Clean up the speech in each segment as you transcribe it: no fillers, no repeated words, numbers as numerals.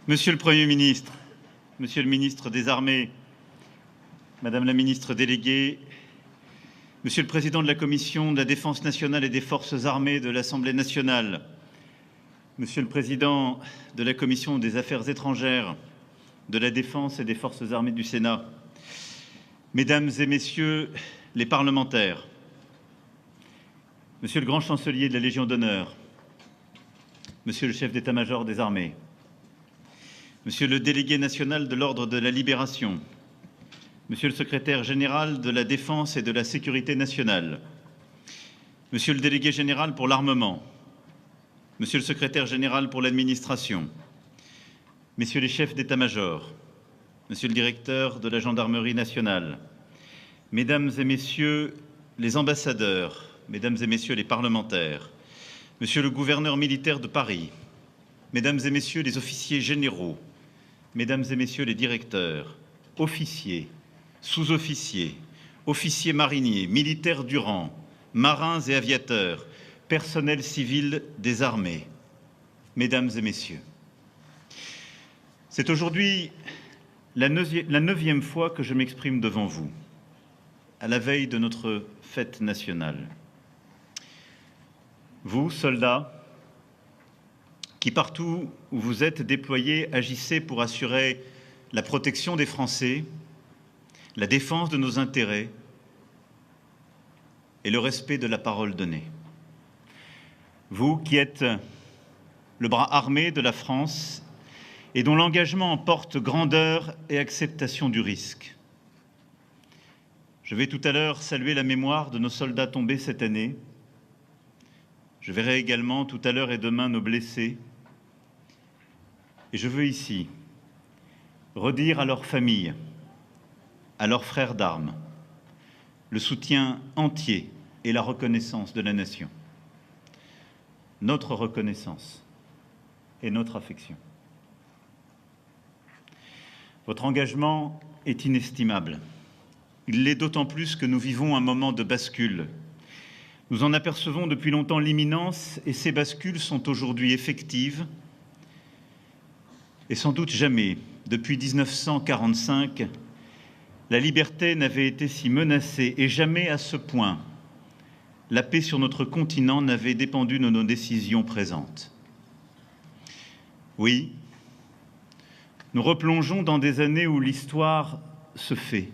Monsieur le Premier ministre, Monsieur le ministre des Armées, Madame la ministre déléguée, Monsieur le Président de la Commission de la Défense nationale et des Forces armées de l'Assemblée nationale, Monsieur le Président de la Commission des Affaires étrangères, de la Défense et des Forces armées du Sénat, Mesdames et Messieurs les parlementaires, Monsieur le Grand Chancelier de la Légion d'honneur, Monsieur le chef d'état-major des armées, Monsieur le délégué national de l'Ordre de la Libération, Monsieur le secrétaire général de la Défense et de la Sécurité nationale, Monsieur le délégué général pour l'armement, Monsieur le secrétaire général pour l'administration, Messieurs les chefs d'état-major, Monsieur le directeur de la Gendarmerie nationale, Mesdames et Messieurs les ambassadeurs, Mesdames et Messieurs les parlementaires, Monsieur le gouverneur militaire de Paris, Mesdames et Messieurs les officiers généraux, Mesdames et Messieurs les directeurs, officiers, sous-officiers, officiers mariniers, militaires du rang, marins et aviateurs, personnel civil des armées, Mesdames et Messieurs. C'est aujourd'hui la 9e fois que je m'exprime devant vous, à la veille de notre fête nationale. Vous, soldats, qui partout où vous êtes déployés agissez pour assurer la protection des Français, la défense de nos intérêts et le respect de la parole donnée. Vous qui êtes le bras armé de la France et dont l'engagement emporte grandeur et acceptation du risque. Je vais tout à l'heure saluer la mémoire de nos soldats tombés cette année. Je verrai également tout à l'heure et demain nos blessés. Et je veux ici redire à leurs familles, à leurs frères d'armes, le soutien entier et la reconnaissance de la nation. Notre reconnaissance et notre affection. Votre engagement est inestimable. Il l'est d'autant plus que nous vivons un moment de bascule. Nous en apercevons depuis longtemps l'imminence et ces bascules sont aujourd'hui effectives. Et sans doute jamais, depuis 1945, la liberté n'avait été si menacée et jamais à ce point la paix sur notre continent n'avait dépendu de nos décisions présentes. Oui, nous replongeons dans des années où l'histoire se fait.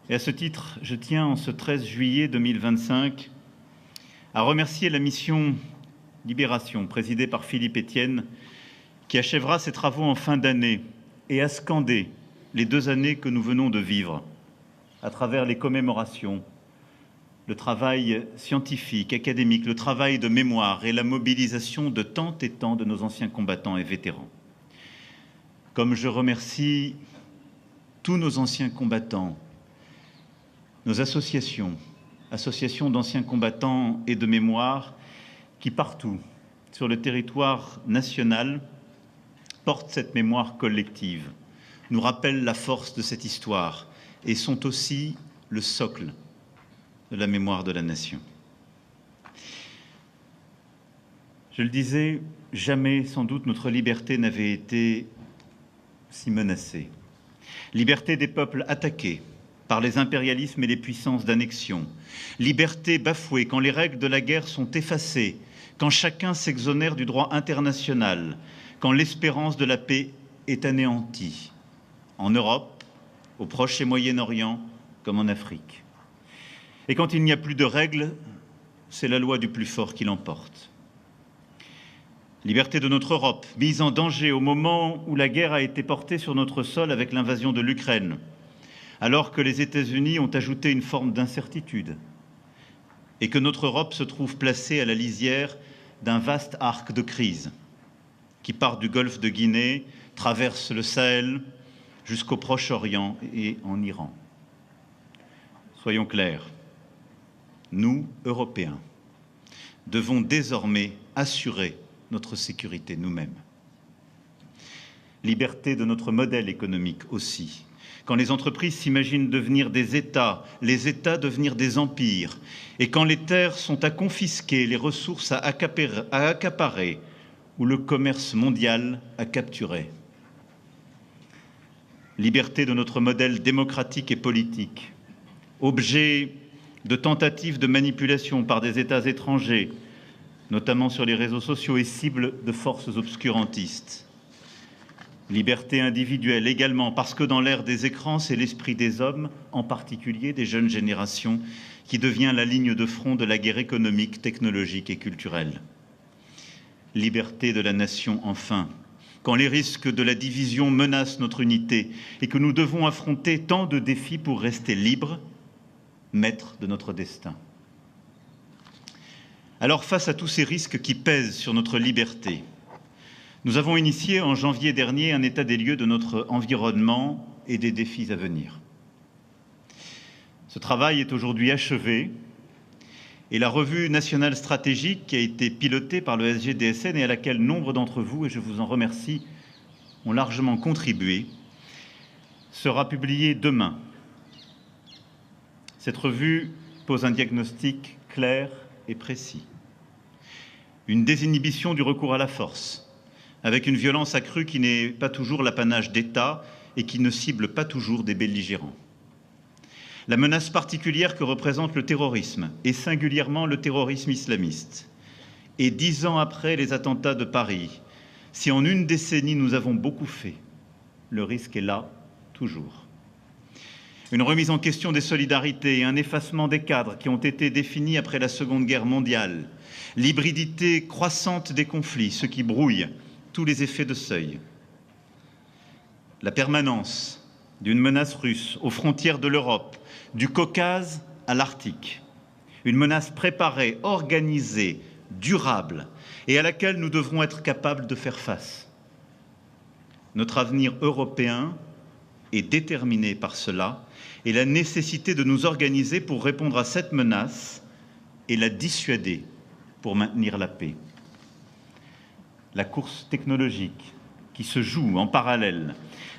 Et à ce titre, je tiens en ce 13 juillet 2025 à remercier la mission Libération, présidée par Philippe Etienne, qui achèvera ses travaux en fin d'année, et à scander les 2 années que nous venons de vivre, à travers les commémorations, le travail scientifique, académique, le travail de mémoire et la mobilisation de tant et tant de nos anciens combattants et vétérans. Comme je remercie tous nos anciens combattants, nos associations d'anciens combattants et de mémoire, qui partout sur le territoire national portent cette mémoire collective, nous rappellent la force de cette histoire et sont aussi le socle de la mémoire de la nation. Je le disais, jamais sans doute notre liberté n'avait été si menacée. Liberté des peuples attaqués par les impérialismes et les puissances d'annexion. Liberté bafouée quand les règles de la guerre sont effacées, quand chacun s'exonère du droit international, quand l'espérance de la paix est anéantie, en Europe, au Proche et Moyen-Orient, comme en Afrique. Et quand il n'y a plus de règles, c'est la loi du plus fort qui l'emporte. Liberté de notre Europe, mise en danger au moment où la guerre a été portée sur notre sol avec l'invasion de l'Ukraine, alors que les États-Unis ont ajouté une forme d'incertitude et que notre Europe se trouve placée à la lisière d'un vaste arc de crise qui part du golfe de Guinée, traverse le Sahel jusqu'au Proche-Orient et en Iran. Soyons clairs, nous, Européens, devons désormais assurer notre sécurité nous-mêmes. Liberté de notre modèle économique aussi. Quand les entreprises s'imaginent devenir des États, les États devenir des empires, et quand les terres sont à confisquer, les ressources à accaparer, où le commerce mondial a capturé. Liberté de notre modèle démocratique et politique, objet de tentatives de manipulation par des États étrangers, notamment sur les réseaux sociaux, et cible de forces obscurantistes. Liberté individuelle également, parce que dans l'ère des écrans, c'est l'esprit des hommes, en particulier des jeunes générations, qui devient la ligne de front de la guerre économique, technologique et culturelle. Liberté de la nation, enfin, quand les risques de la division menacent notre unité et que nous devons affronter tant de défis pour rester libres, maîtres de notre destin. Alors, face à tous ces risques qui pèsent sur notre liberté, nous avons initié en janvier dernier un état des lieux de notre environnement et des défis à venir. Ce travail est aujourd'hui achevé et la revue nationale stratégique qui a été pilotée par le SGDSN et à laquelle nombre d'entre vous, et je vous en remercie, ont largement contribué, sera publiée demain. Cette revue pose un diagnostic clair et précis. Une désinhibition du recours à la force, avec une violence accrue qui n'est pas toujours l'apanage d'États et qui ne cible pas toujours des belligérants. La menace particulière que représente le terrorisme, et singulièrement le terrorisme islamiste. Et 10 ans après les attentats de Paris, si en une décennie nous avons beaucoup fait, le risque est là, toujours. Une remise en question des solidarités et un effacement des cadres qui ont été définis après la Seconde Guerre mondiale, l'hybridité croissante des conflits, ce qui brouille tous les effets de seuil. La permanence d'une menace russe aux frontières de l'Europe, du Caucase à l'Arctique. Une menace préparée, organisée, durable et à laquelle nous devrons être capables de faire face. Notre avenir européen est déterminé par cela et la nécessité de nous organiser pour répondre à cette menace et la dissuader pour maintenir la paix. La course technologique qui se joue en parallèle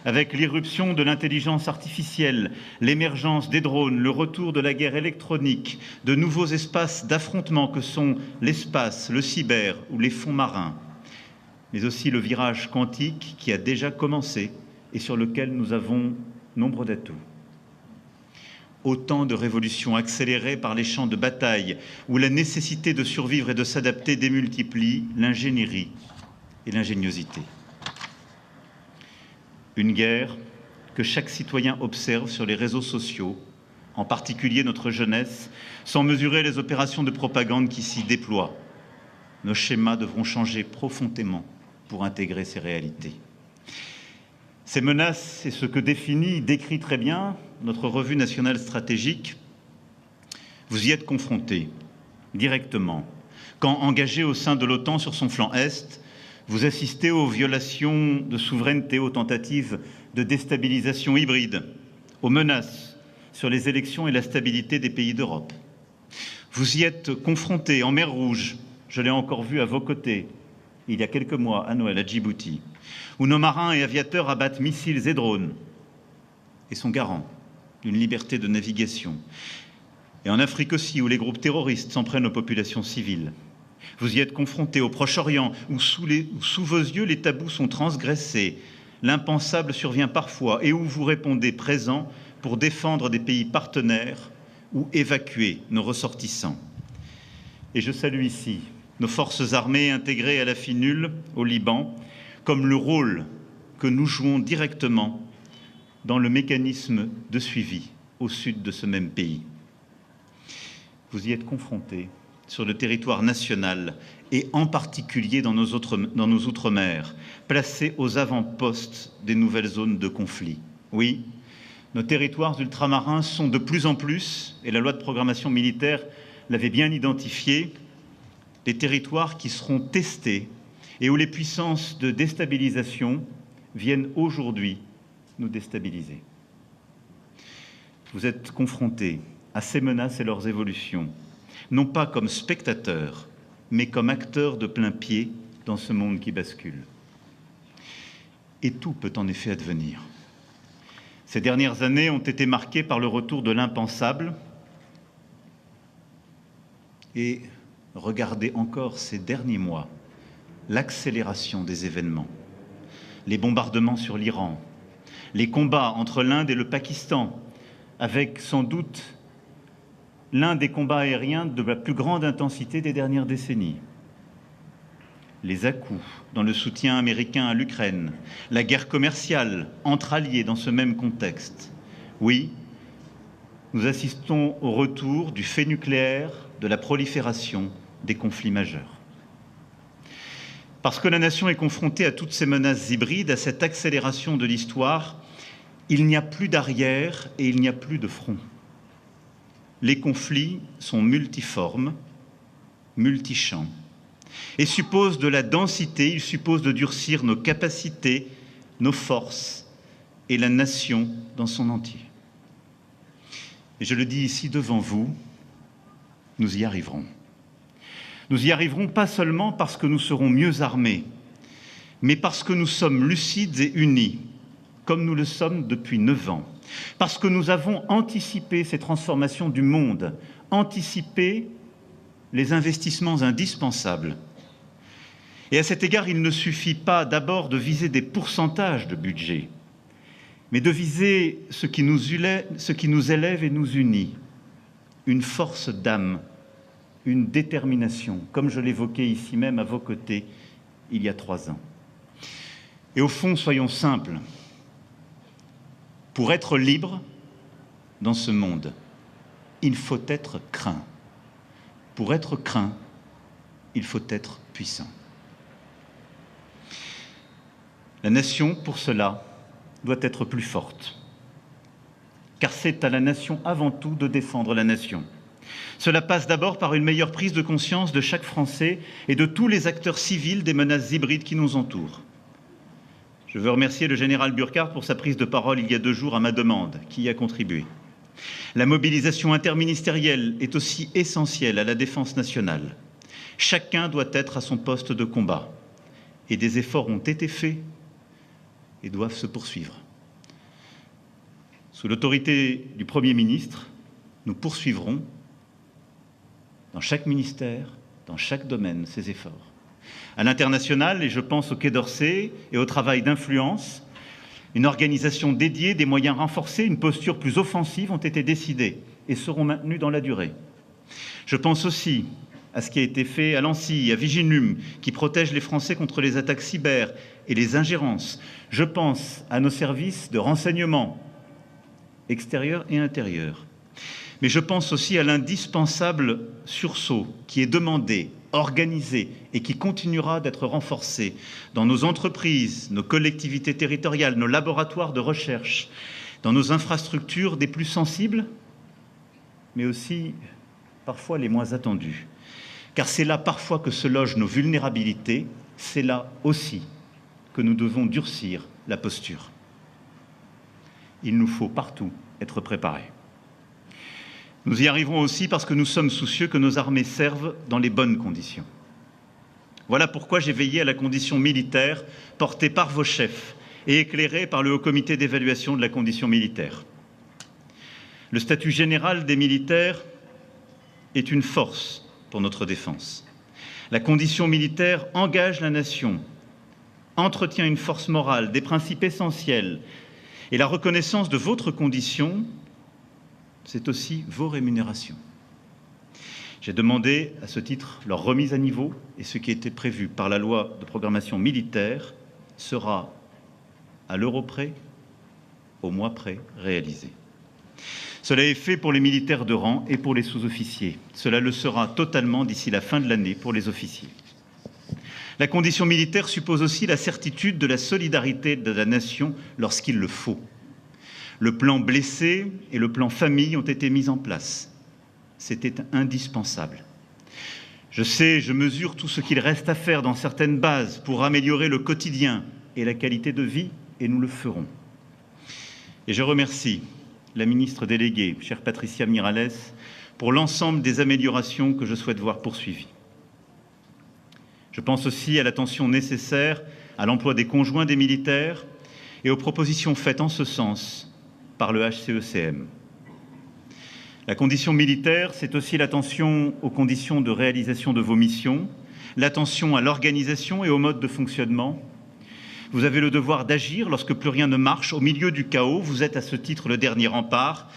avec l'irruption de l'intelligence artificielle, l'émergence des drones, le retour de la guerre électronique, de nouveaux espaces d'affrontement que sont l'espace, le cyber ou les fonds marins, mais aussi le virage quantique qui a déjà commencé et sur lequel nous avons nombre d'atouts. Autant de révolutions accélérées par les champs de bataille où la nécessité de survivre et de s'adapter démultiplie l'ingénierie et l'ingéniosité. Une guerre que chaque citoyen observe sur les réseaux sociaux, en particulier notre jeunesse, sans mesurer les opérations de propagande qui s'y déploient. Nos schémas devront changer profondément pour intégrer ces réalités. Ces menaces, c'est ce que décrit très bien notre revue nationale stratégique. Vous y êtes confrontés directement quand, engagé au sein de l'OTAN sur son flanc Est, vous assistez aux violations de souveraineté, aux tentatives de déstabilisation hybride, aux menaces sur les élections et la stabilité des pays d'Europe. Vous y êtes confrontés en mer Rouge, je l'ai encore vu à vos côtés, il y a quelques mois, à Noël, à Djibouti, où nos marins et aviateurs abattent missiles et drones et sont garants d'une liberté de navigation. Et en Afrique aussi, où les groupes terroristes s'en prennent aux populations civiles. Vous y êtes confrontés au Proche-Orient, où sous vos yeux les tabous sont transgressés, l'impensable survient parfois, et où vous répondez présent pour défendre des pays partenaires ou évacuer nos ressortissants. Et je salue ici nos forces armées intégrées à la FINUL au Liban, comme le rôle que nous jouons directement dans le mécanisme de suivi au sud de ce même pays. Vous y êtes confrontés sur le territoire national et en particulier dans nos outre-mer, placés aux avant-postes des nouvelles zones de conflit. Oui, nos territoires ultramarins sont de plus en plus, et la loi de programmation militaire l'avait bien identifié, des territoires qui seront testés et où les puissances de déstabilisation viennent aujourd'hui nous déstabiliser. Vous êtes confrontés à ces menaces et leurs évolutions, non pas comme spectateurs, mais comme acteurs de plein pied dans ce monde qui bascule. Et tout peut en effet advenir. Ces dernières années ont été marquées par le retour de l'impensable. Et regardez encore ces derniers mois, l'accélération des événements, les bombardements sur l'Iran, les combats entre l'Inde et le Pakistan, avec sans doute l'un des combats aériens de la plus grande intensité des dernières décennies, les à-coups dans le soutien américain à l'Ukraine, la guerre commerciale entre alliés dans ce même contexte. Oui, nous assistons au retour du fait nucléaire, de la prolifération des conflits majeurs. Parce que la nation est confrontée à toutes ces menaces hybrides, à cette accélération de l'histoire, il n'y a plus d'arrière et il n'y a plus de front. Les conflits sont multiformes, multichamps, et supposent de la densité, ils supposent de durcir nos capacités, nos forces et la nation dans son entier. Et je le dis ici devant vous, nous y arriverons. Nous y arriverons pas seulement parce que nous serons mieux armés, mais parce que nous sommes lucides et unis, comme nous le sommes depuis 9 ans, parce que nous avons anticipé ces transformations du monde, anticipé les investissements indispensables. Et à cet égard, il ne suffit pas d'abord de viser des pourcentages de budget, mais de viser ce qui nous élève et nous unit, une force d'âme, une détermination, comme je l'évoquais ici même à vos côtés il y a 3 ans. Et au fond, soyons simples, pour être libre dans ce monde, il faut être craint. Pour être craint, il faut être puissant. La nation, pour cela, doit être plus forte. Car c'est à la nation avant tout de défendre la nation. Cela passe d'abord par une meilleure prise de conscience de chaque Français et de tous les acteurs civils des menaces hybrides qui nous entourent. Je veux remercier le général Burkhardt pour sa prise de parole il y a 2 jours à ma demande, qui y a contribué. La mobilisation interministérielle est aussi essentielle à la défense nationale. Chacun doit être à son poste de combat. Et des efforts ont été faits et doivent se poursuivre. Sous l'autorité du Premier ministre, nous poursuivrons dans chaque ministère, dans chaque domaine, ces efforts. À l'international, et je pense au Quai d'Orsay et au travail d'influence, une organisation dédiée, des moyens renforcés, une posture plus offensive ont été décidés et seront maintenus dans la durée. Je pense aussi à ce qui a été fait à Lancy, à Viginum, qui protège les Français contre les attaques cyber et les ingérences. Je pense à nos services de renseignement, extérieurs et intérieurs. Mais je pense aussi à l'indispensable sursaut qui est demandé, organisé et qui continuera d'être renforcé dans nos entreprises, nos collectivités territoriales, nos laboratoires de recherche, dans nos infrastructures des plus sensibles, mais aussi parfois les moins attendues. Car c'est là parfois que se logent nos vulnérabilités, c'est là aussi que nous devons durcir la posture. Il nous faut partout être préparés. Nous y arriverons aussi parce que nous sommes soucieux que nos armées servent dans les bonnes conditions. Voilà pourquoi j'ai veillé à la condition militaire portée par vos chefs et éclairée par le Haut Comité d'évaluation de la condition militaire. Le statut général des militaires est une force pour notre défense. La condition militaire engage la nation, entretient une force morale, des principes essentiels, et la reconnaissance de votre condition, c'est aussi vos rémunérations. J'ai demandé à ce titre leur remise à niveau et ce qui était prévu par la loi de programmation militaire sera à l'euro près, au mois près, réalisé. Cela est fait pour les militaires de rang et pour les sous-officiers. Cela le sera totalement d'ici la fin de l'année pour les officiers. La condition militaire suppose aussi la certitude de la solidarité de la nation lorsqu'il le faut. Le plan blessé et le plan famille ont été mis en place. C'était indispensable. Je sais, je mesure tout ce qu'il reste à faire dans certaines bases pour améliorer le quotidien et la qualité de vie, et nous le ferons. Et je remercie la ministre déléguée, chère Patricia Mirallès, pour l'ensemble des améliorations que je souhaite voir poursuivies. Je pense aussi à l'attention nécessaire à l'emploi des conjoints des militaires et aux propositions faites en ce sens par le HCECM. La condition militaire, c'est aussi l'attention aux conditions de réalisation de vos missions, l'attention à l'organisation et au mode de fonctionnement. Vous avez le devoir d'agir lorsque plus rien ne marche. Au milieu du chaos, vous êtes à ce titre le dernier rempart.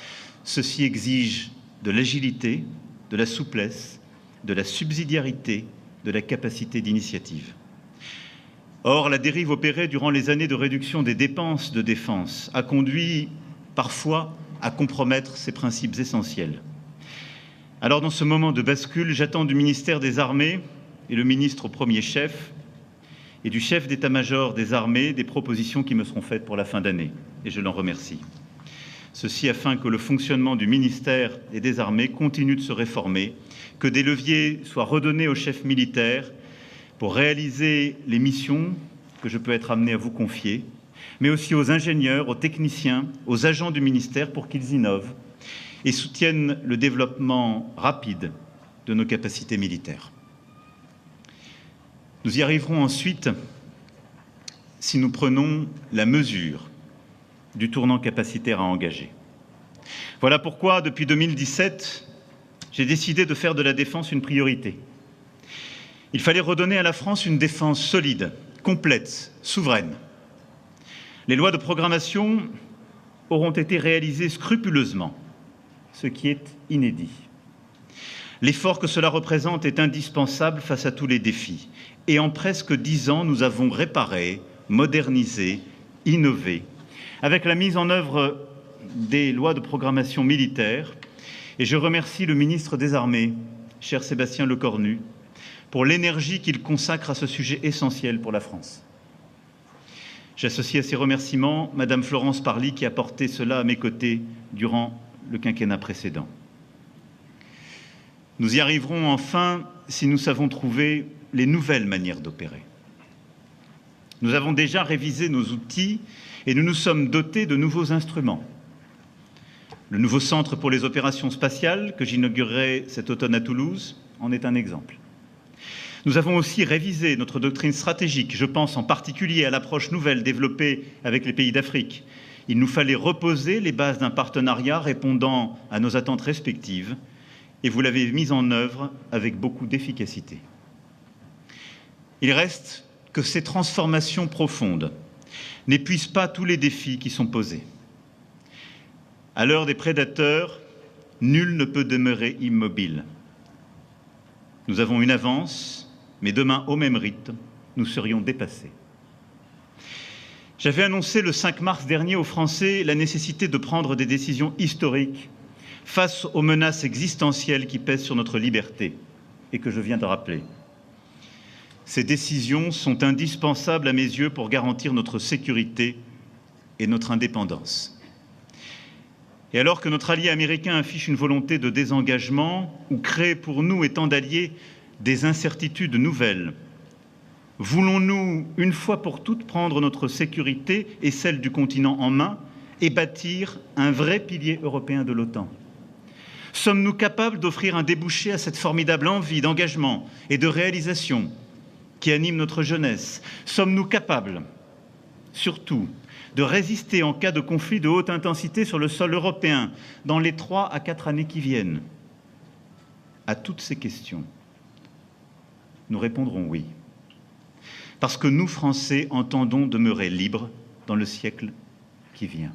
Ceci exige de l'agilité, de la souplesse, de la subsidiarité, de la capacité d'initiative. Or, la dérive opérée durant les années de réduction des dépenses de défense a conduit parfois à compromettre ces principes essentiels. Alors, dans ce moment de bascule, j'attends du ministère des Armées et le ministre au premier chef et du chef d'état-major des armées des propositions qui me seront faites pour la fin d'année, et je l'en remercie. Ceci afin que le fonctionnement du ministère et des armées continue de se réformer, que des leviers soient redonnés aux chefs militaires pour réaliser les missions que je peux être amené à vous confier, mais aussi aux ingénieurs, aux techniciens, aux agents du ministère pour qu'ils innovent et soutiennent le développement rapide de nos capacités militaires. Nous y arriverons ensuite si nous prenons la mesure du tournant capacitaire à engager. Voilà pourquoi, depuis 2017, j'ai décidé de faire de la défense une priorité. Il fallait redonner à la France une défense solide, complète, souveraine. Les lois de programmation auront été réalisées scrupuleusement, ce qui est inédit. L'effort que cela représente est indispensable face à tous les défis. Et en presque 10 ans, nous avons réparé, modernisé, innové, avec la mise en œuvre des lois de programmation militaire. Et je remercie le ministre des Armées, cher Sébastien Lecornu, pour l'énergie qu'il consacre à ce sujet essentiel pour la France. J'associe à ces remerciements Madame Florence Parly, qui a porté cela à mes côtés durant le quinquennat précédent. Nous y arriverons enfin si nous savons trouver les nouvelles manières d'opérer. Nous avons déjà révisé nos outils et nous nous sommes dotés de nouveaux instruments. Le nouveau centre pour les opérations spatiales que j'inaugurerai cet automne à Toulouse en est un exemple. Nous avons aussi révisé notre doctrine stratégique. Je pense en particulier à l'approche nouvelle développée avec les pays d'Afrique. Il nous fallait reposer les bases d'un partenariat répondant à nos attentes respectives et vous l'avez mise en œuvre avec beaucoup d'efficacité. Il reste que ces transformations profondes n'épuisent pas tous les défis qui sont posés. À l'heure des prédateurs, nul ne peut demeurer immobile. Nous avons une avance, mais demain, au même rythme, nous serions dépassés. J'avais annoncé le 5 mars dernier aux Français la nécessité de prendre des décisions historiques face aux menaces existentielles qui pèsent sur notre liberté et que je viens de rappeler. Ces décisions sont indispensables à mes yeux pour garantir notre sécurité et notre indépendance. Et alors que notre allié américain affiche une volonté de désengagement ou crée pour nous et tant d'alliés des incertitudes nouvelles, voulons-nous, une fois pour toutes, prendre notre sécurité et celle du continent en main et bâtir un vrai pilier européen de l'OTAN? Sommes-nous capables d'offrir un débouché à cette formidable envie d'engagement et de réalisation qui anime notre jeunesse? Sommes-nous capables, surtout, de résister en cas de conflit de haute intensité sur le sol européen dans les 3 à 4 années qui viennent? À toutes ces questions, nous répondrons oui. Parce que nous, Français, entendons demeurer libres dans le siècle qui vient.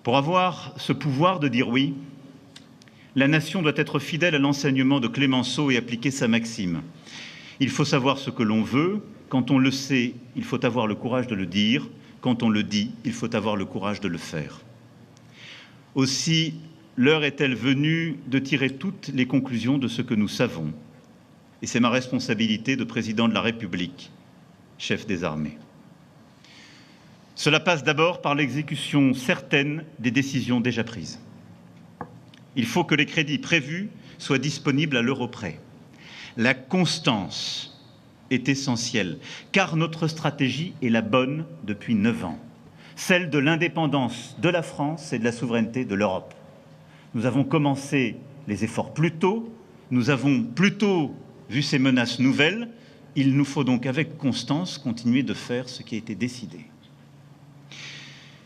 Pour avoir ce pouvoir de dire oui, la nation doit être fidèle à l'enseignement de Clémenceau et appliquer sa maxime. Il faut savoir ce que l'on veut. Quand on le sait, il faut avoir le courage de le dire. Quand on le dit, il faut avoir le courage de le faire. Aussi, l'heure est-elle venue de tirer toutes les conclusions de ce que nous savons. Et c'est ma responsabilité de président de la République, chef des armées. Cela passe d'abord par l'exécution certaine des décisions déjà prises. Il faut que les crédits prévus soient disponibles à l'euro près. La constance est essentielle, car notre stratégie est la bonne depuis 9 ans, celle de l'indépendance de la France et de la souveraineté de l'Europe. Nous avons commencé les efforts plus tôt, nous avons plus tôt vu ces menaces nouvelles, il nous faut donc avec constance continuer de faire ce qui a été décidé.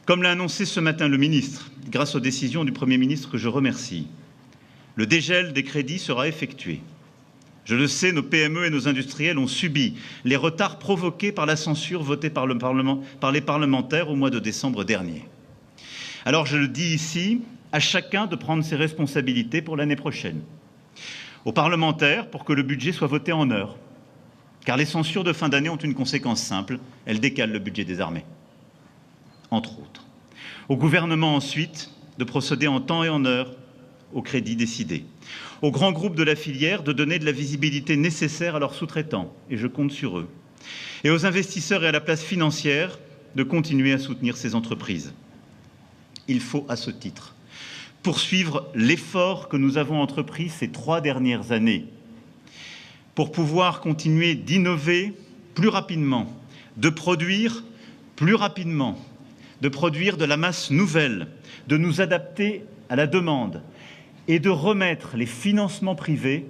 Comme l'a annoncé ce matin le ministre, grâce aux décisions du Premier ministre que je remercie, le dégel des crédits sera effectué. Je le sais, nos PME et nos industriels ont subi les retards provoqués par la censure votée par les parlementaires au mois de décembre dernier. Alors je le dis ici, à chacun de prendre ses responsabilités pour l'année prochaine. Aux parlementaires pour que le budget soit voté en heure. Car les censures de fin d'année ont une conséquence simple, elles décalent le budget des armées. Entre autres. Au gouvernement ensuite de procéder en temps et en heure aux crédits décidés. Aux grands groupes de la filière de donner de la visibilité nécessaire à leurs sous-traitants, et je compte sur eux. Et aux investisseurs et à la place financière de continuer à soutenir ces entreprises. Il faut, à ce titre, poursuivre l'effort que nous avons entrepris ces 3 dernières années pour pouvoir continuer d'innover plus rapidement, de produire plus rapidement, de produire de la masse nouvelle, de nous adapter à la demande et de remettre les financements privés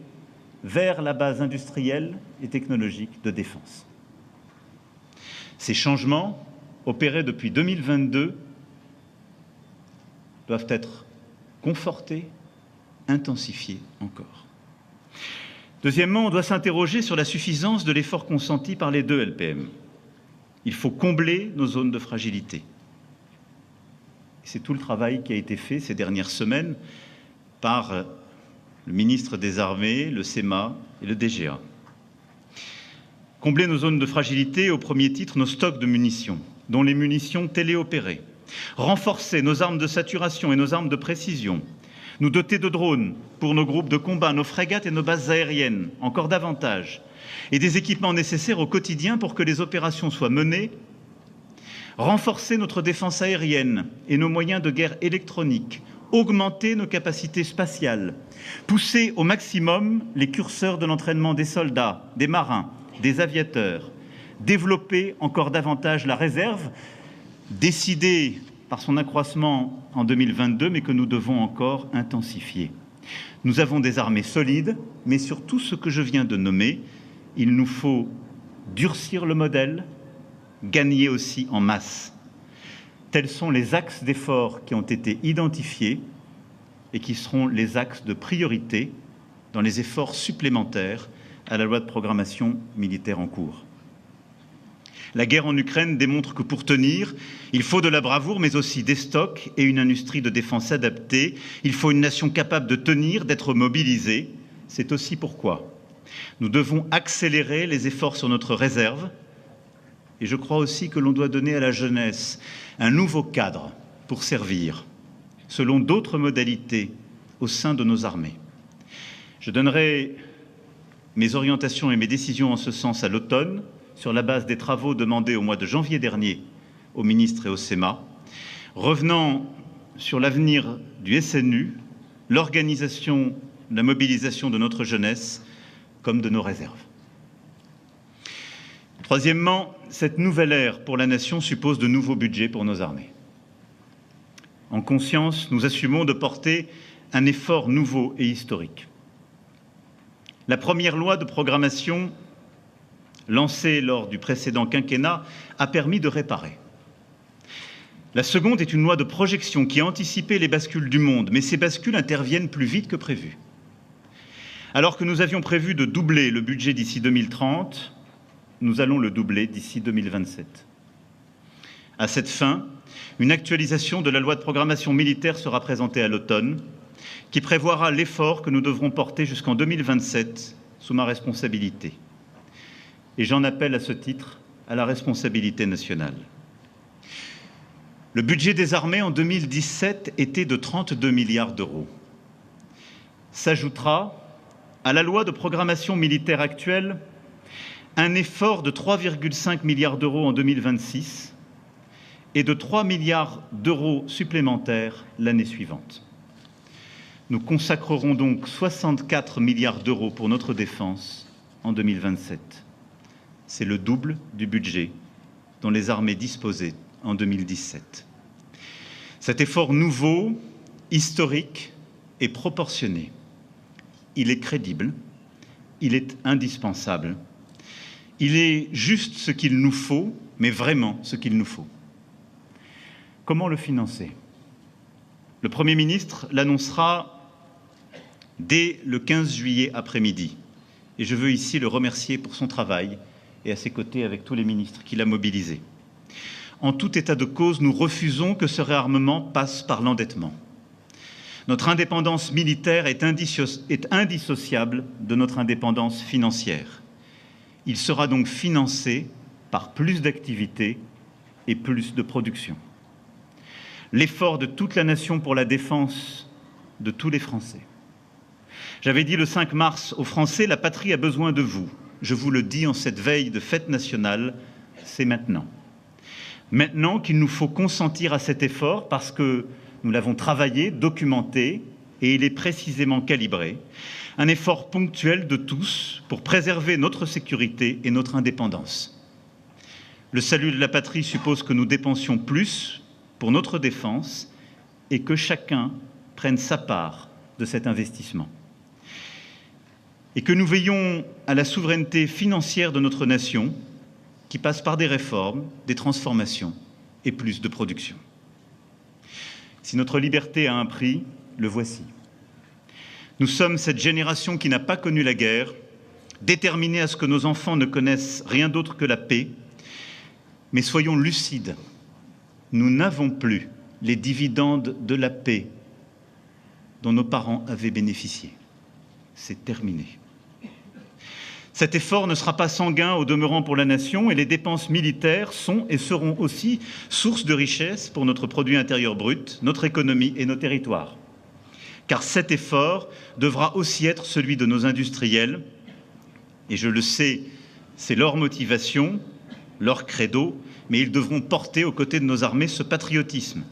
vers la base industrielle et technologique de défense. Ces changements, opérés depuis 2022, doivent être confortés, intensifiés encore. Deuxièmement, on doit s'interroger sur la suffisance de l'effort consenti par les 2 LPM. Il faut combler nos zones de fragilité. C'est tout le travail qui a été fait ces dernières semaines par le ministre des Armées, le SEMA et le DGA. Combler nos zones de fragilité, au premier titre, nos stocks de munitions, dont les munitions téléopérées. Renforcer nos armes de saturation et nos armes de précision. Nous doter de drones pour nos groupes de combat, nos frégates et nos bases aériennes, encore davantage. Et des équipements nécessaires au quotidien pour que les opérations soient menées. Renforcer notre défense aérienne et nos moyens de guerre électroniques. Augmenter nos capacités spatiales, pousser au maximum les curseurs de l'entraînement des soldats, des marins, des aviateurs, développer encore davantage la réserve, décidée par son accroissement en 2022, mais que nous devons encore intensifier. Nous avons des armées solides, mais sur tout ce que je viens de nommer, il nous faut durcir le modèle, gagner aussi en masse. Tels sont les axes d'effort qui ont été identifiés et qui seront les axes de priorité dans les efforts supplémentaires à la loi de programmation militaire en cours. La guerre en Ukraine démontre que pour tenir, il faut de la bravoure, mais aussi des stocks et une industrie de défense adaptée. Il faut une nation capable de tenir, d'être mobilisée. C'est aussi pourquoi nous devons accélérer les efforts sur notre réserve. Et je crois aussi que l'on doit donner à la jeunesse un nouveau cadre pour servir, selon d'autres modalités au sein de nos armées. Je donnerai mes orientations et mes décisions en ce sens à l'automne, sur la base des travaux demandés au mois de janvier dernier au ministre et au SEMA, revenant sur l'avenir du SNU, l'organisation, la mobilisation de notre jeunesse comme de nos réserves. Troisièmement, cette nouvelle ère pour la nation suppose de nouveaux budgets pour nos armées. En conscience, nous assumons de porter un effort nouveau et historique. La première loi de programmation lancée lors du précédent quinquennat a permis de réparer. La seconde est une loi de projection qui a anticipé les bascules du monde, mais ces bascules interviennent plus vite que prévu. Alors que nous avions prévu de doubler le budget d'ici 2030, nous allons le doubler d'ici 2027. À cette fin, une actualisation de la loi de programmation militaire sera présentée à l'automne, qui prévoira l'effort que nous devrons porter jusqu'en 2027 sous ma responsabilité. Et j'en appelle à ce titre à la responsabilité nationale. Le budget des armées en 2017 était de 32 milliards d'euros. S'ajoutera à la loi de programmation militaire actuelle un effort de 3,5 milliards d'euros en 2026 et de 3 milliards d'euros supplémentaires l'année suivante. Nous consacrerons donc 64 milliards d'euros pour notre défense en 2027. C'est le double du budget dont les armées disposaient en 2017. Cet effort nouveau, historique et proportionné, il est crédible, il est indispensable, il est juste ce qu'il nous faut, mais vraiment ce qu'il nous faut. Comment le financer ? Le Premier ministre l'annoncera dès le 15 juillet après-midi, et je veux ici le remercier pour son travail et à ses côtés avec tous les ministres qu'il a mobilisés. En tout état de cause, nous refusons que ce réarmement passe par l'endettement. Notre indépendance militaire est indissociable de notre indépendance financière. Il sera donc financé par plus d'activités et plus de production. L'effort de toute la nation pour la défense de tous les Français. J'avais dit le 5 mars aux Français, la patrie a besoin de vous. Je vous le dis en cette veille de fête nationale, c'est maintenant. Maintenant qu'il nous faut consentir à cet effort parce que nous l'avons travaillé, documenté et il est précisément calibré. Un effort ponctuel de tous pour préserver notre sécurité et notre indépendance. Le salut de la patrie suppose que nous dépensions plus pour notre défense et que chacun prenne sa part de cet investissement. Et que nous veillons à la souveraineté financière de notre nation qui passe par des réformes, des transformations et plus de production. Si notre liberté a un prix, le voici. Nous sommes cette génération qui n'a pas connu la guerre, déterminée à ce que nos enfants ne connaissent rien d'autre que la paix. Mais soyons lucides, nous n'avons plus les dividendes de la paix dont nos parents avaient bénéficié. C'est terminé. Cet effort ne sera pas sanguin au demeurant pour la nation et les dépenses militaires sont et seront aussi source de richesse pour notre produit intérieur brut, notre économie et nos territoires. Car cet effort devra aussi être celui de nos industriels et je le sais, c'est leur motivation, leur credo, mais ils devront porter aux côtés de nos armées ce patriotisme.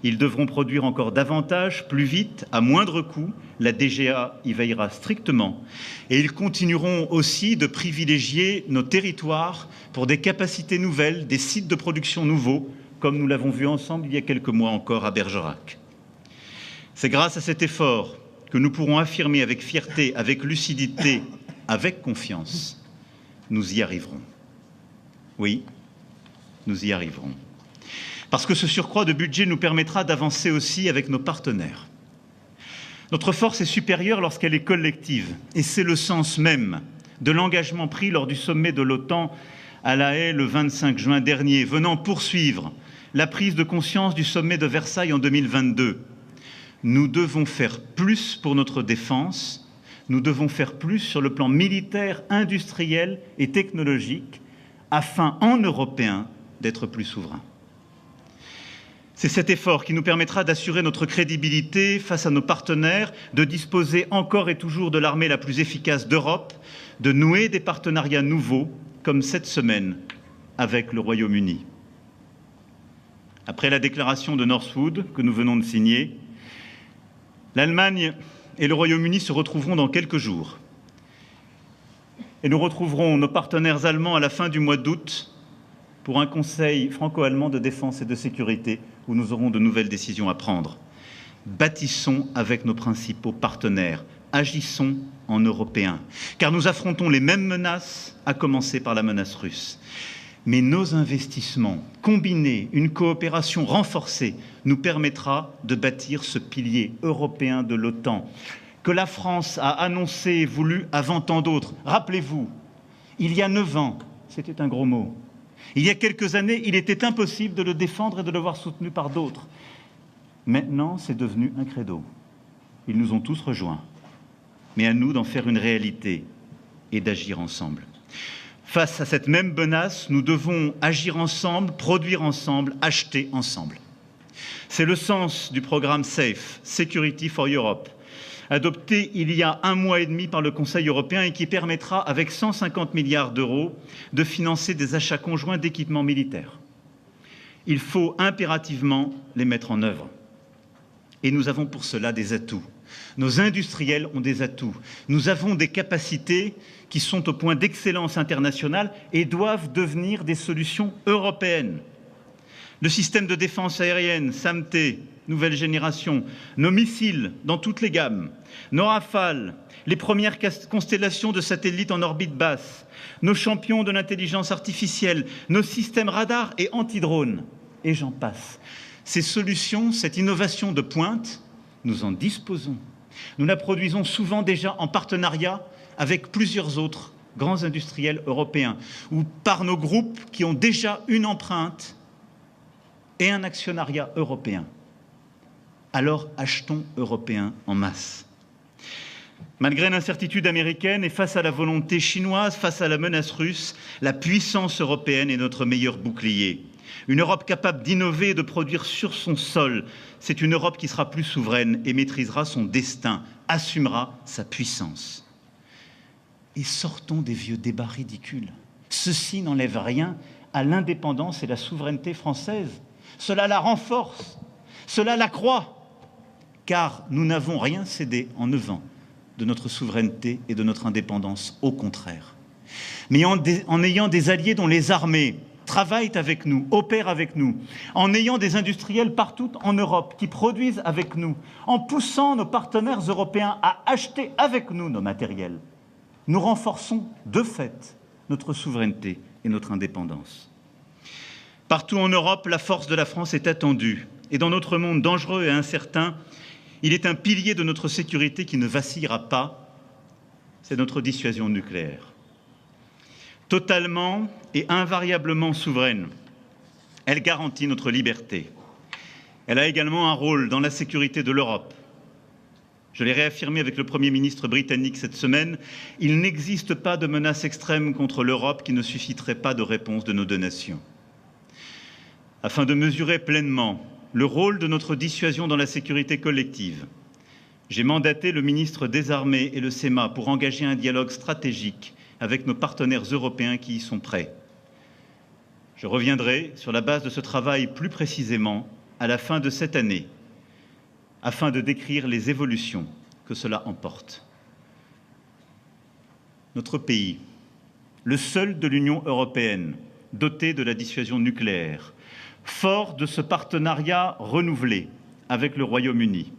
Ils devront produire encore davantage, plus vite, à moindre coût. La DGA y veillera strictement. Et ils continueront aussi de privilégier nos territoires pour des capacités nouvelles, des sites de production nouveaux, comme nous l'avons vu ensemble il y a quelques mois encore à Bergerac. C'est grâce à cet effort que nous pourrons affirmer avec fierté, avec lucidité, avec confiance, nous y arriverons. Oui, nous y arriverons. Parce que ce surcroît de budget nous permettra d'avancer aussi avec nos partenaires. Notre force est supérieure lorsqu'elle est collective, et c'est le sens même de l'engagement pris lors du sommet de l'OTAN à La Haye le 25 juin dernier, venant poursuivre la prise de conscience du sommet de Versailles en 2022. Nous devons faire plus pour notre défense, nous devons faire plus sur le plan militaire, industriel et technologique, afin, en Européens, d'être plus souverains. C'est cet effort qui nous permettra d'assurer notre crédibilité face à nos partenaires, de disposer encore et toujours de l'armée la plus efficace d'Europe, de nouer des partenariats nouveaux, comme cette semaine avec le Royaume-Uni. Après la déclaration de Northwood que nous venons de signer, l'Allemagne et le Royaume-Uni se retrouveront dans quelques jours. Et nous retrouverons nos partenaires allemands à la fin du mois d'août pour un conseil franco-allemand de défense et de sécurité où nous aurons de nouvelles décisions à prendre. Bâtissons avec nos principaux partenaires, agissons en Européens, car nous affrontons les mêmes menaces, à commencer par la menace russe. Mais nos investissements, combinés, une coopération renforcée, nous permettra de bâtir ce pilier européen de l'OTAN, que la France a annoncé et voulu avant tant d'autres. Rappelez-vous, il y a 9 ans, c'était un gros mot. Il y a quelques années, il était impossible de le défendre et de le voir soutenu par d'autres. Maintenant, c'est devenu un credo. Ils nous ont tous rejoints. Mais à nous d'en faire une réalité et d'agir ensemble. Face à cette même menace, nous devons agir ensemble, produire ensemble, acheter ensemble. C'est le sens du programme SAFE, Security for Europe, adopté il y a 1 mois et demi par le Conseil européen et qui permettra, avec 150 milliards d'euros, de financer des achats conjoints d'équipements militaires. Il faut impérativement les mettre en œuvre. Et nous avons pour cela des atouts. Nos industriels ont des atouts. Nous avons des capacités qui sont au point d'excellence internationale et doivent devenir des solutions européennes. Le système de défense aérienne, SAMT, nouvelle génération, nos missiles dans toutes les gammes, nos Rafales, les premières constellations de satellites en orbite basse, nos champions de l'intelligence artificielle, nos systèmes radars et anti-drones, et j'en passe. Ces solutions, cette innovation de pointe, nous en disposons. Nous la produisons souvent déjà en partenariat avec plusieurs autres grands industriels européens ou par nos groupes qui ont déjà une empreinte et un actionnariat européen. Alors achetons européen en masse. Malgré l'incertitude américaine et face à la volonté chinoise, face à la menace russe, la puissance européenne est notre meilleur bouclier. Une Europe capable d'innover et de produire sur son sol, c'est une Europe qui sera plus souveraine et maîtrisera son destin, assumera sa puissance. Et sortons des vieux débats ridicules. Ceci n'enlève rien à l'indépendance et la souveraineté française. Cela la renforce, cela l'accroît, car nous n'avons rien cédé en 9 ans de notre souveraineté et de notre indépendance, au contraire. Mais en ayant des alliés dont les armées travaillent avec nous, opèrent avec nous, en ayant des industriels partout en Europe qui produisent avec nous, en poussant nos partenaires européens à acheter avec nous nos matériels, nous renforçons de fait notre souveraineté et notre indépendance. Partout en Europe, la force de la France est attendue. Et dans notre monde dangereux et incertain, il est un pilier de notre sécurité qui ne vacillera pas, c'est notre dissuasion nucléaire. Totalement et invariablement souveraine, elle garantit notre liberté. Elle a également un rôle dans la sécurité de l'Europe. Je l'ai réaffirmé avec le Premier ministre britannique cette semaine, il n'existe pas de menace extrême contre l'Europe qui ne susciterait pas de réponse de nos 2 nations. Afin de mesurer pleinement le rôle de notre dissuasion dans la sécurité collective, j'ai mandaté le ministre des Armées et le SEMA pour engager un dialogue stratégique avec nos partenaires européens qui y sont prêts. Je reviendrai sur la base de ce travail plus précisément à la fin de cette année, afin de décrire les évolutions que cela emporte. Notre pays, le seul de l'Union européenne doté de la dissuasion nucléaire, fort de ce partenariat renouvelé avec le Royaume-Uni,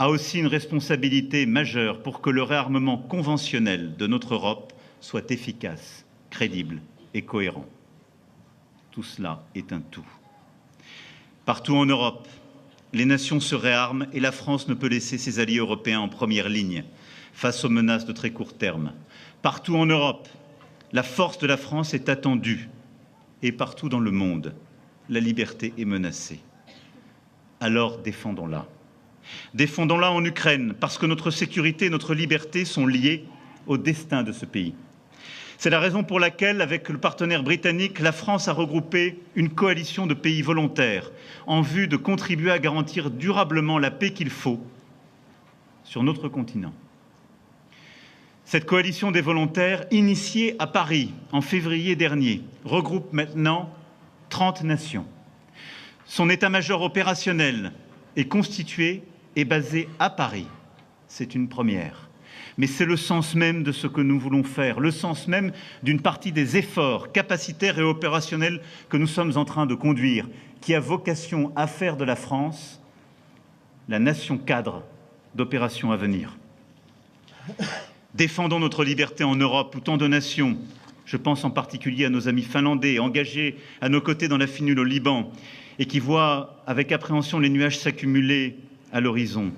a aussi une responsabilité majeure pour que le réarmement conventionnel de notre Europe soit efficace, crédible et cohérent. Tout cela est un tout. Partout en Europe, les nations se réarment et la France ne peut laisser ses alliés européens en première ligne face aux menaces de très court terme. Partout en Europe, la force de la France est attendue et partout dans le monde, la liberté est menacée. Alors défendons-la. Défendons-la en Ukraine, parce que notre sécurité et notre liberté sont liées au destin de ce pays. C'est la raison pour laquelle, avec le partenaire britannique, la France a regroupé une coalition de pays volontaires en vue de contribuer à garantir durablement la paix qu'il faut sur notre continent. Cette coalition des volontaires, initiée à Paris en février dernier, regroupe maintenant 30 nations. Son état-major opérationnel est constitué et basé à Paris. C'est une première. Mais c'est le sens même de ce que nous voulons faire, le sens même d'une partie des efforts capacitaires et opérationnels que nous sommes en train de conduire, qui a vocation à faire de la France la nation cadre d'opérations à venir. Défendons notre liberté en Europe où tant de nations, je pense en particulier à nos amis finlandais, engagés à nos côtés dans la finule au Liban et qui voient avec appréhension les nuages s'accumuler à l'horizon.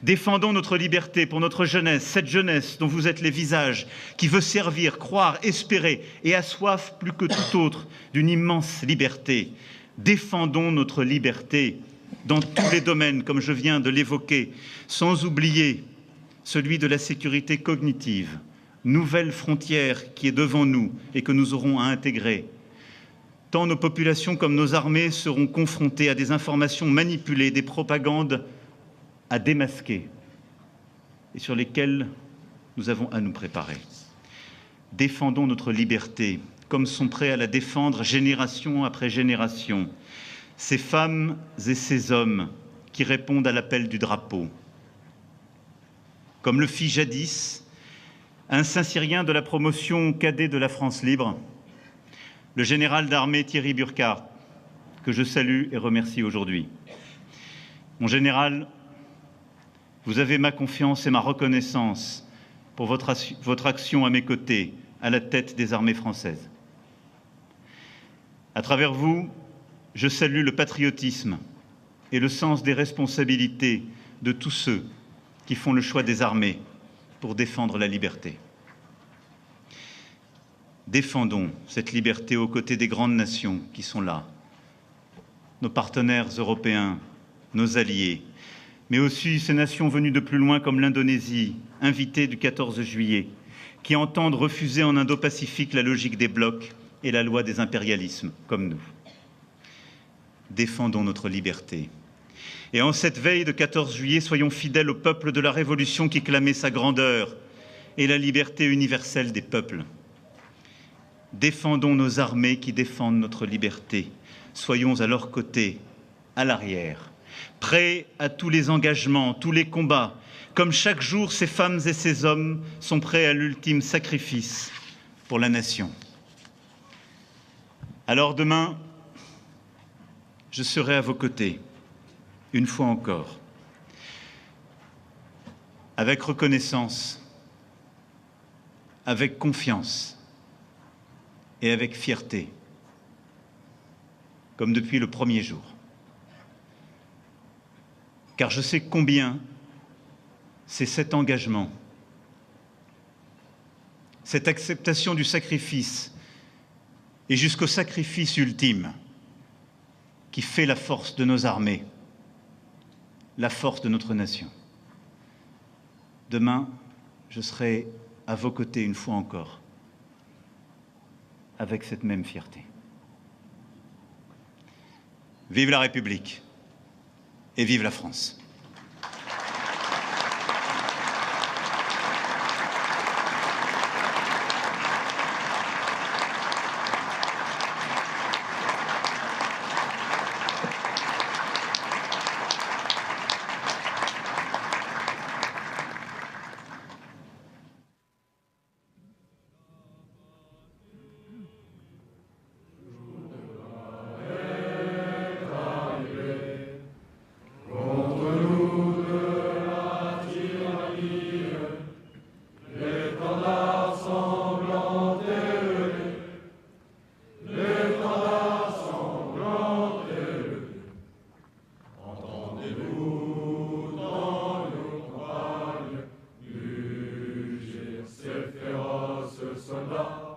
Défendons notre liberté pour notre jeunesse, cette jeunesse dont vous êtes les visages, qui veut servir, croire, espérer et a soif plus que tout autre d'une immense liberté. Défendons notre liberté dans tous les domaines, comme je viens de l'évoquer, sans oublier celui de la sécurité cognitive, nouvelle frontière qui est devant nous et que nous aurons à intégrer. Tant nos populations comme nos armées seront confrontées à des informations manipulées, des propagandes à démasquer et sur lesquelles nous avons à nous préparer. Défendons notre liberté comme sont prêts à la défendre génération après génération ces femmes et ces hommes qui répondent à l'appel du drapeau. Comme le fit jadis un Saint-Cyrien de la promotion cadet de la France libre, le général d'armée Thierry Burkhardt, que je salue et remercie aujourd'hui. Mon général, vous avez ma confiance et ma reconnaissance pour votre action à mes côtés, à la tête des armées françaises. À travers vous, je salue le patriotisme et le sens des responsabilités de tous ceux qui font le choix des armées pour défendre la liberté. Défendons cette liberté aux côtés des grandes nations qui sont là, nos partenaires européens, nos alliés, mais aussi ces nations venues de plus loin comme l'Indonésie, invitées du 14 juillet, qui entendent refuser en Indo-Pacifique la logique des blocs et la loi des impérialismes, comme nous. Défendons notre liberté. Et en cette veille de 14 juillet, soyons fidèles au peuple de la Révolution qui clamait sa grandeur et la liberté universelle des peuples. Défendons nos armées qui défendent notre liberté. Soyons à leur côté, à l'arrière, prêts à tous les engagements, tous les combats. Comme chaque jour, ces femmes et ces hommes sont prêts à l'ultime sacrifice pour la nation. Alors demain, je serai à vos côtés, une fois encore, avec reconnaissance, avec confiance et avec fierté, comme depuis le premier jour. Car je sais combien c'est cet engagement, cette acceptation du sacrifice et jusqu'au sacrifice ultime qui fait la force de nos armées, la force de notre nation. Demain, je serai à vos côtés une fois encore, avec cette même fierté. Vive la République et vive la France. Féroce soldat.